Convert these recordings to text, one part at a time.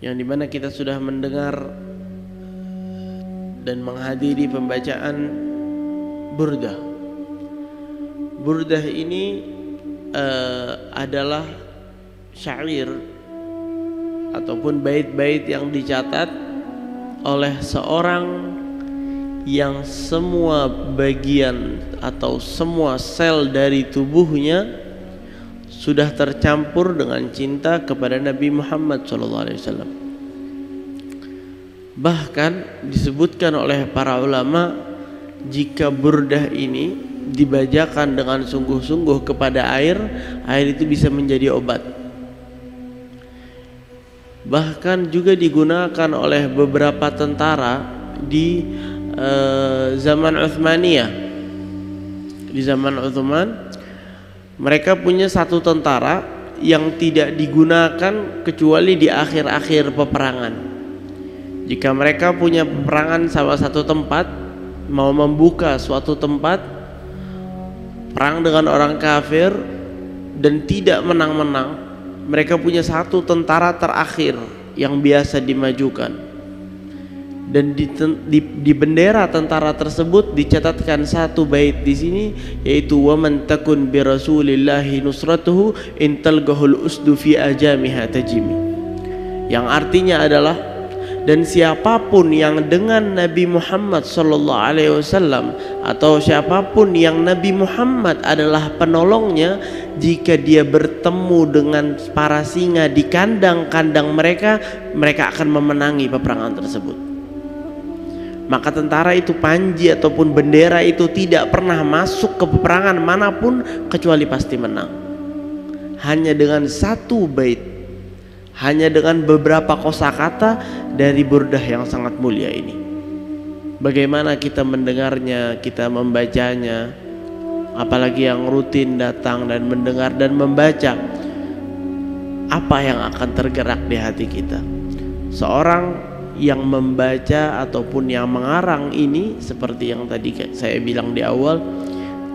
yang dimana kita sudah mendengar dan menghadiri pembacaan Burdah. Burdah ini adalah syair ataupun bait-bait yang dicatat oleh seorang yang semua bagian atau semua sel dari tubuhnya sudah tercampur dengan cinta kepada Nabi Muhammad SAW. Bahkan disebutkan oleh para ulama, jika burdah ini dibacakan dengan sungguh-sungguh kepada air itu bisa menjadi obat. Bahkan juga digunakan oleh beberapa tentara di zaman Utsmaniyah. Di zaman Utsman, mereka punya satu tentara yang tidak digunakan kecuali di akhir-akhir peperangan. Jika mereka punya peperangan sama satu tempat, mau membuka suatu tempat perang dengan orang kafir dan tidak menang-menang, mereka punya satu tentara terakhir yang biasa dimajukan. Dan di bendera tentara tersebut dicatatkan satu bait di sini, yaitu wa man takun bi rasulillahi nusratuhu in talgahul usdu fi ajamiha tajimi, yang artinya adalah, dan siapapun yang dengan Nabi Muhammad sallallahu alaihi wasallam atau siapapun yang Nabi Muhammad adalah penolongnya, jika dia bertemu dengan para singa di kandang-kandang mereka akan memenangi peperangan tersebut. Maka tentara itu, panji ataupun bendera itu tidak pernah masuk ke peperangan manapun kecuali pasti menang. Hanya dengan satu bait, hanya dengan beberapa kosakata dari burdah yang sangat mulia ini. Bagaimana kita mendengarnya, kita membacanya, apalagi yang rutin datang dan mendengar dan membaca, apa yang akan tergerak di hati kita? Seorang yang membaca ataupun yang mengarang ini, seperti yang tadi saya bilang di awal,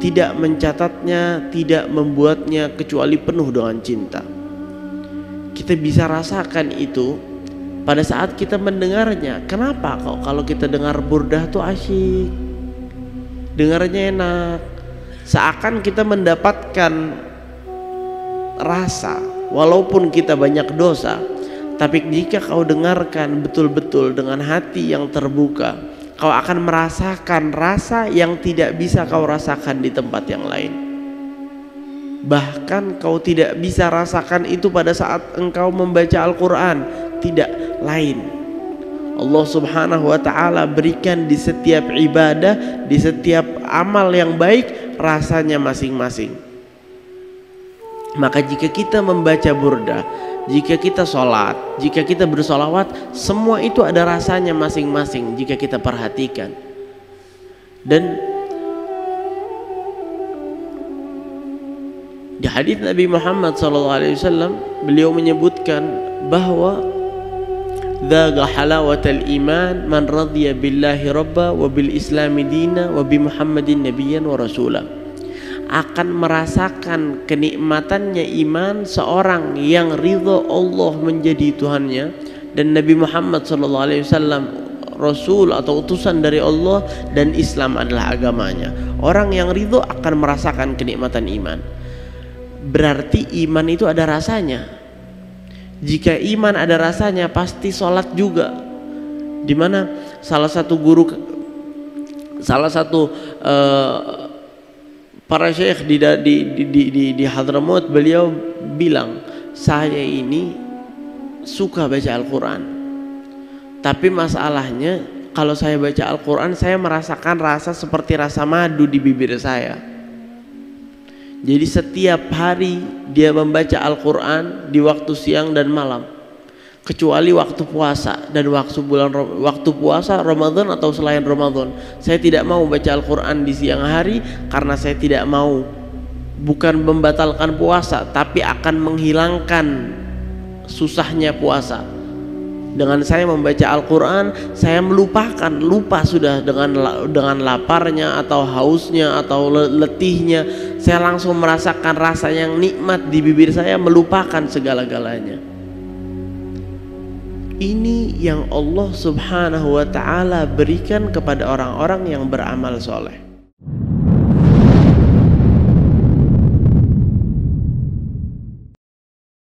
tidak mencatatnya, tidak membuatnya kecuali penuh dengan cinta. Kita bisa rasakan itu pada saat kita mendengarnya. Kenapa kok kalau kita dengar burdah tuh asyik, dengarnya enak, seakan kita mendapatkan rasa walaupun kita banyak dosa. Tapi jika kau dengarkan betul-betul dengan hati yang terbuka, kau akan merasakan rasa yang tidak bisa kau rasakan di tempat yang lain. Bahkan kau tidak bisa rasakan itu pada saat engkau membaca Al-Quran. Tidak lain. Allah subhanahu wa ta'ala berikan di setiap ibadah, di setiap amal yang baik, rasanya masing-masing. Maka jika kita membaca burdah, jika kita sholat, jika kita bersolawat, semua itu ada rasanya masing-masing jika kita perhatikan. Dan di hadits Nabi Muhammad SAW, beliau menyebutkan bahwa dzaqa halawatal iman man radhiya billahi rabba wa bil islami dina wa bi Muhammadin nabiyyan wa rasulah. Akan merasakan kenikmatannya iman seorang yang ridho Allah menjadi Tuhannya dan Nabi Muhammad SAW Rasul atau utusan dari Allah, dan Islam adalah agamanya. Orang yang ridho akan merasakan kenikmatan iman. Berarti iman itu ada rasanya. Jika iman ada rasanya, pasti sholat juga. Dimana salah satu para syekh di Hadramaut, beliau bilang, saya ini suka baca Al-Quran, tapi masalahnya kalau saya baca Al-Quran, saya merasakan rasa seperti rasa madu di bibir saya. Jadi setiap hari dia membaca Al-Quran di waktu siang dan malam, kecuali waktu puasa dan waktu puasa Ramadan atau selain Ramadan. Saya tidak mau baca Al-Quran di siang hari karena saya tidak mau, bukan membatalkan puasa, tapi akan menghilangkan susahnya puasa. Dengan saya membaca Al-Quran, saya lupa sudah dengan laparnya atau hausnya atau letihnya. Saya langsung merasakan rasa yang nikmat di bibir saya, melupakan segala-galanya. ini yang Allah Subhanahu wa taala berikan kepada orang-orang yang beramal soleh.